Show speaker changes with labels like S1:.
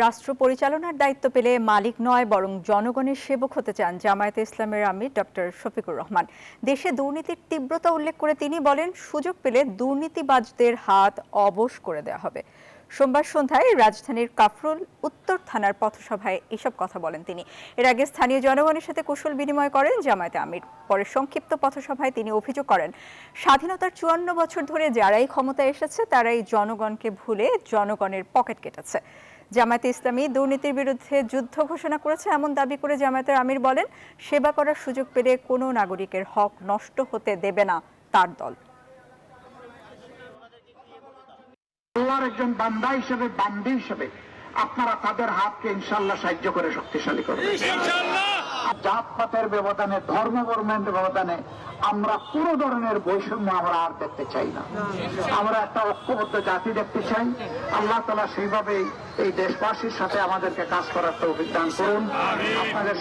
S1: রাষ্ট্র পরিচালনার দায়িত্ব পেলে মালিক নয় বরং জনগণের সেবক হতে চান জামায়াতে ইসলামের আমির ডক্টর শফিকুর রহমান। দেশে দুর্নীতির তীব্রতা উল্লেখ করে তিনি বলেন, সুযোগ পেলে দুর্নীতিবাজদের হাত অবশ করে দেওয়া হবে। সোমবার সন্ধ্যায় রাজধানীর কাফরুল উত্তর থানার পথসভায় এসব কথা বলেন তিনি। এর আগে স্থানীয় জনগণের সাথে কুশল বিনিময় করেন জামায়াতে আমির। পরে সংক্ষিপ্ত পথসভায় তিনি অভিযোগ করেন, স্বাধীনতার ৫৪ বছর ধরে যারাই ক্ষমতায় এসেছে তারাই জনগণকে ভুলে জনগণের পকেট কেটেছে। জামায়াতে ইসলামী দুর্নীতির বিরুদ্ধে যুদ্ধ ঘোষণা করেছে এমন দাবি করে জামায়াতের আমির বলেন, সেবা করার সুযোগ পেলে কোনো নাগরিকের হক নষ্ট হতে দেবে না তার দল।
S2: আল্লাহর একজন বান্দা হিসেবে, বান্দি হিসেবে আপনারা তাদের হাতকে ইনশাআল্লাহ সাহায্য করে শক্তিশালী করবেন ইনশাআল্লাহ। জাতপাতের ব্যবধানে, ধর্ম বর্ণের ব্যবধানে আমরা কোনো ধরনের বৈষম্য আমরা আর দেখতে চাই না। আমরা একটা ঐক্যবদ্ধ জাতি দেখতে চাই। আল্লাহ তাআলা সেইভাবেই এই দেশবাসীর সাথে আমাদেরকে কাজ করার তৌফিক দান করুন। আপনাদের